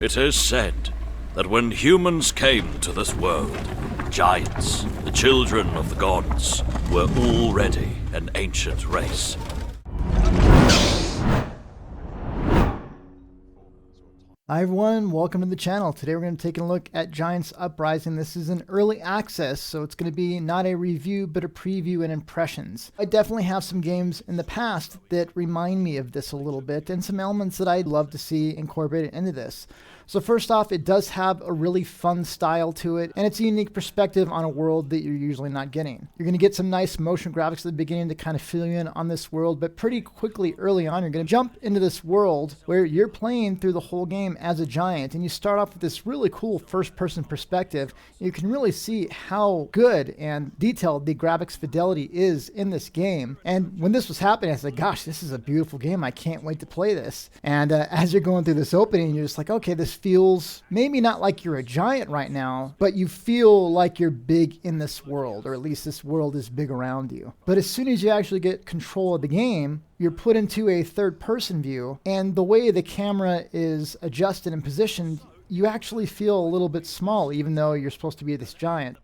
It is said that when humans came to this world, giants, the children of the gods, were already an ancient race. Hi everyone, welcome to the channel. Today we're going to take a look at Giants Uprising. This is an early access, so it's going to be not a review, but a preview and impressions. I definitely have some games in the past that remind me of this a little bit, and some elements that I'd love to see incorporated into this. So first off, it does have a really fun style to it, and it's a unique perspective on a world that you're usually not getting. You're going to get some nice motion graphics at the beginning to kind of fill you in on this world, but pretty quickly early on, you're going to jump into this world where you're playing through the whole game as a giant, and you start off with this really cool first-person perspective. You can really see how good and detailed the graphics fidelity is in this game. And when this was happening, I said, gosh, this is a beautiful game. I can't wait to play this. And as you're going through this opening, you're just like, okay, this feels maybe not like you're a giant right now, but you feel like you're big in this world, or at least this world is big around you. But as soon as you actually get control of the game, you're put into a third-person view, and the way the camera is adjusted and positioned, you actually feel a little bit small, even though you're supposed to be this giant.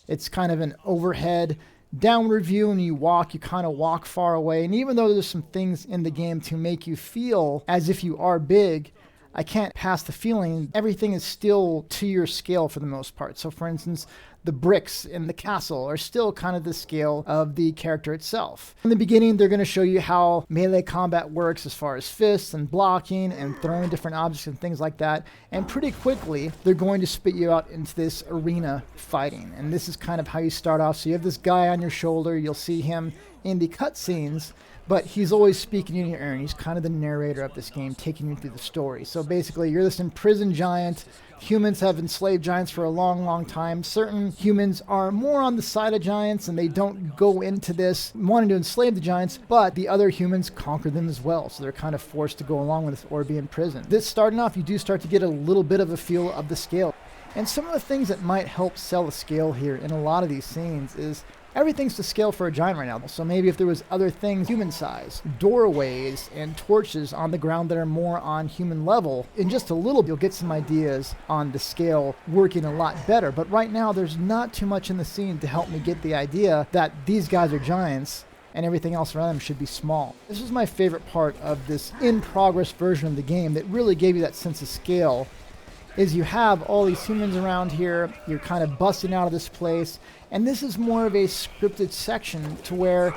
It's kind of an overhead, downward view, and you kind of walk far away, and even though there's some things in the game to make you feel as if you are big, I can't pass the feeling everything is still to your scale for the most part. So for instance, the bricks in the castle are still kind of the scale of the character itself. In the beginning, they're going to show you how melee combat works as far as fists and blocking and throwing different objects and things like that. And pretty quickly, they're going to spit you out into this arena fighting. And this is kind of how you start off. So you have this guy on your shoulder. You'll see him in the cutscenes, but he's always speaking in your ear, and he's kind of the narrator of this game, taking you through the story. So basically, you're this imprisoned giant. Humans have enslaved giants for a long, long time. Certain humans are more on the side of giants, and they don't go into this wanting to enslave the giants, but the other humans conquer them as well. So they're kind of forced to go along with this or be imprisoned. This starting off, you do start to get a little bit of a feel of the scale. And some of the things that might help sell the scale here in a lot of these scenes is everything's to scale for a giant right now. So maybe if there was other things human size, doorways and torches on the ground that are more on human level, in just a little bit you'll get some ideas on the scale working a lot better. But right now there's not too much in the scene to help me get the idea that these guys are giants and everything else around them should be small. This was my favorite part of this in-progress version of the game that really gave you that sense of scale. Is you have all these humans around here, you're kind of busting out of this place, and this is more of a scripted section to where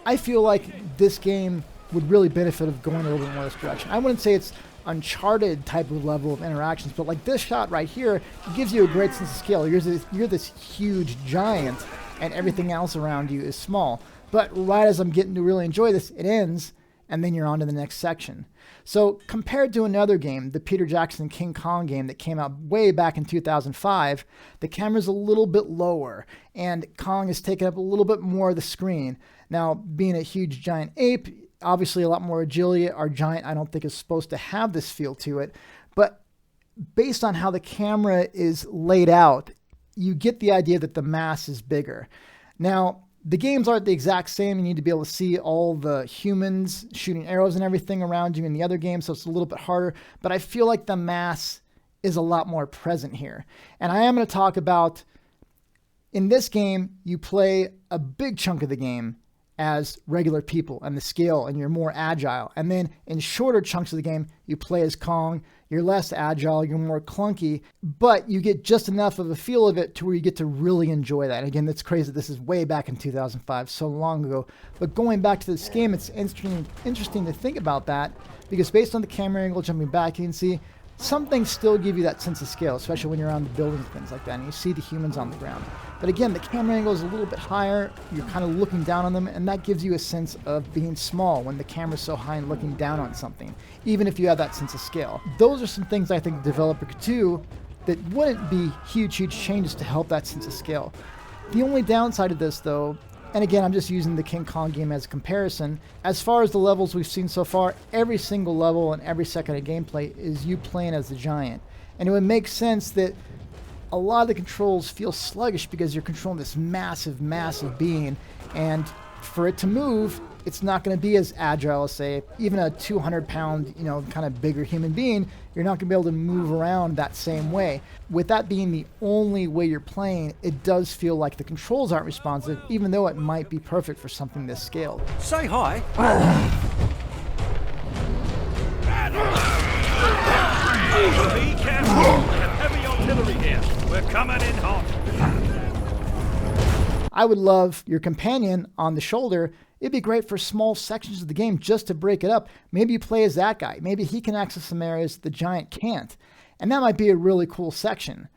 I feel like this game would really benefit of going a little bit more this direction. I wouldn't say it's Uncharted type of level of interactions, but like this shot right here, it gives you a great sense of scale. You're this huge giant, and everything else around you is small. But right as I'm getting to really enjoy this, it ends, and then you're on to the next section. So compared to another game, the Peter Jackson King Kong game that came out way back in 2005, the camera's a little bit lower, and Kong is taking up a little bit more of the screen. Now, being a huge giant ape, obviously a lot more agility. Our giant, I don't think, is supposed to have this feel to it, but based on how the camera is laid out, you get the idea that the mass is bigger. Now, the games aren't the exact same. You need to be able to see all the humans shooting arrows and everything around you in the other game, so it's a little bit harder. But I feel like the mass is a lot more present here. And I am going to talk about, in this game, you play a big chunk of the game as regular people and the scale, and you're more agile. And then in shorter chunks of the game, you play as Kong. You're less agile, you're more clunky, but you get just enough of a feel of it to where you get to really enjoy that. And again, that's crazy. This is way back in 2005, so long ago. But going back to this game, it's interesting to think about that, because based on the camera angle, jumping back, you can see some things still give you that sense of scale, especially when you're on the buildings and things like that, and you see the humans on the ground. But again, the camera angle is a little bit higher. You're kind of looking down on them, and that gives you a sense of being small when the camera's so high and looking down on something, even if you have that sense of scale. Those are some things I think the developer could do that wouldn't be huge changes to help that sense of scale. The only downside of this, though, and again, I'm just using the King Kong game as a comparison. As far as the levels we've seen so far, every single level and every second of gameplay is you playing as the giant. And it would make sense that a lot of the controls feel sluggish because you're controlling this massive, massive being. And for it to move, it's not going to be as agile as, say, even a 200-pound, kind of bigger human being. You're not going to be able to move around that same way. With that being the only way you're playing, it does feel like the controls aren't responsive, even though it might be perfect for something this scaled. Say hi. Be careful! We have heavy artillery here. We're coming in hot. I would love your companion on the shoulder. It'd be great for small sections of the game just to break it up. Maybe you play as that guy. Maybe he can access some areas the giant can't. And that might be a really cool section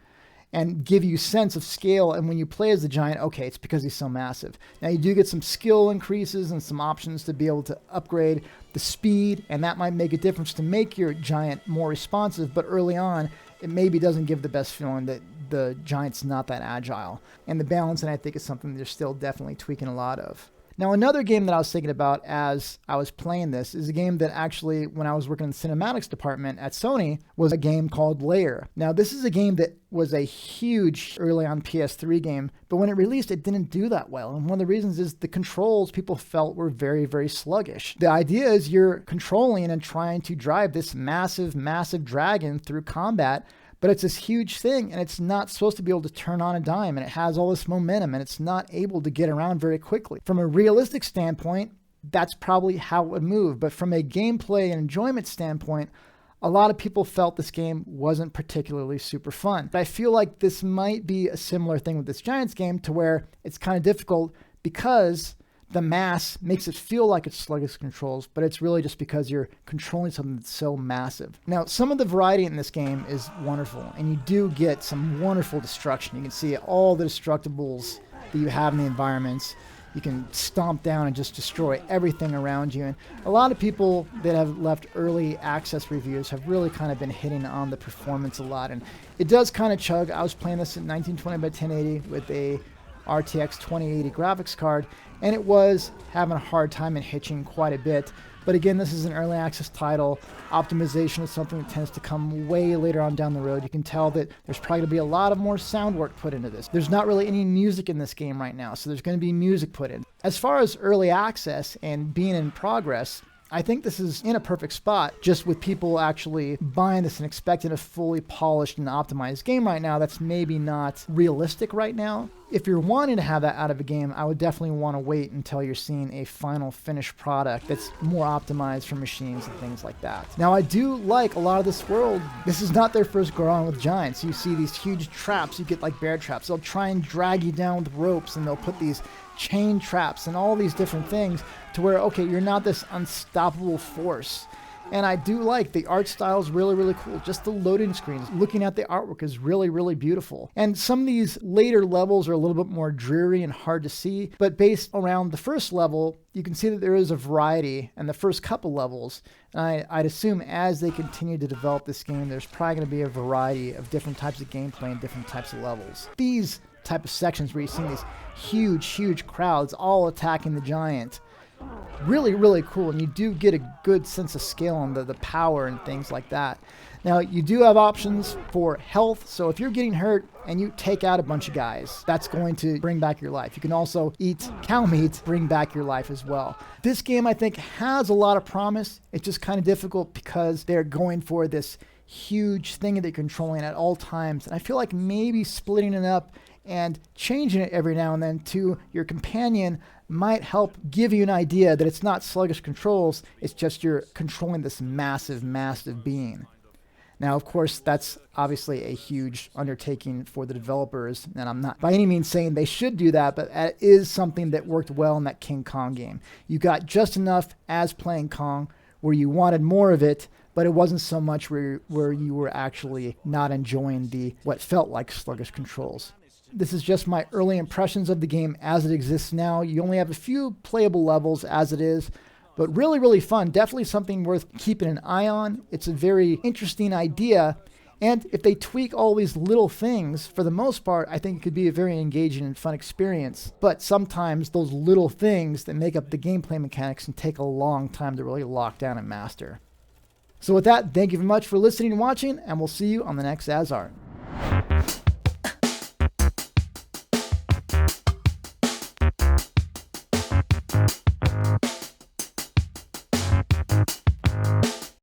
and give you sense of scale. And when you play as the giant, okay, it's because he's so massive. Now you do get some skill increases and some options to be able to upgrade the speed, and that might make a difference to make your giant more responsive. But early on, it maybe doesn't give the best feeling that the giant's not that agile. And the balancing, I think, is something they're still definitely tweaking a lot of. Now, another game that I was thinking about as I was playing this is a game that actually, when I was working in the cinematics department at Sony, was a game called Lair. Now, this is a game that was a huge early on PS3 game, but when it released, it didn't do that well. And one of the reasons is the controls people felt were very, very sluggish. The idea is you're controlling and trying to drive this massive, massive dragon through combat, but it's this huge thing, and it's not supposed to be able to turn on a dime, and it has all this momentum, and it's not able to get around very quickly. From a realistic standpoint, that's probably how it would move, but from a gameplay and enjoyment standpoint, a lot of people felt this game wasn't particularly super fun. But I feel like this might be a similar thing with this Giants game, to where it's kind of difficult because the mass makes it feel like it's sluggish controls, but it's really just because you're controlling something that's so massive. Now, some of the variety in this game is wonderful, and you do get some wonderful destruction. You can see all the destructibles that you have in the environments. You can stomp down and just destroy everything around you. And a lot of people that have left early access reviews have really kind of been hitting on the performance a lot. And it does kind of chug. I was playing this at 1920 by 1080 with a RTX 2080 graphics card, and it was having a hard time and hitching quite a bit. But again, this is an early access title. Optimization is something that tends to come way later on down the road. You can tell that there's probably going to be a lot of more sound work put into this. There's not really any music in this game right now, so there's going to be music put in. As far as early access and being in progress, I think this is in a perfect spot, just with people actually buying this and expecting a fully polished and optimized game right now. That's maybe not realistic right now. If you're wanting to have that out of a game, I would definitely want to wait until you're seeing a final finished product that's more optimized for machines and things like that. Now, I do like a lot of this world. This is not their first go around with giants. You see these huge traps. You get like bear traps. They'll try and drag you down with ropes, and they'll put these chain traps and all these different things to where, okay, you're not this unstoppable force. And I do like the art style is really, really cool. Just the loading screens, looking at the artwork is really, really beautiful. And some of these later levels are a little bit more dreary and hard to see, but based around the first level, you can see that there is a variety in the first couple levels. And I'd assume as they continue to develop this game, there's probably going to be a variety of different types of gameplay and different types of levels. These type of sections where you see these huge crowds all attacking the giant, really, really cool, and you do get a good sense of scale on the power and things like that. Now, you do have options for health, so if you're getting hurt and you take out a bunch of guys, that's going to bring back your life. You can also eat cow meat, bring back your life as well. This game, I think, has a lot of promise. It's just kind of difficult because they're going for this huge thing that you're controlling at all times, and I feel like maybe splitting it up and changing it every now and then to your companion might help give you an idea that it's not sluggish controls, it's just you're controlling this massive, massive being. Now, of course, that's obviously a huge undertaking for the developers, and I'm not by any means saying they should do that, but it is something that worked well in that King Kong game. You got just enough as playing Kong where you wanted more of it, but it wasn't so much where you were actually not enjoying the what felt like sluggish controls. This is just my early impressions of the game as it exists now. You only have a few playable levels as it is, but really, really fun. Definitely something worth keeping an eye on. It's a very interesting idea, and if they tweak all these little things, for the most part, I think it could be a very engaging and fun experience. But sometimes those little things that make up the gameplay mechanics can take a long time to really lock down and master. So with that, thank you very much for listening and watching, and we'll see you on the next Azart.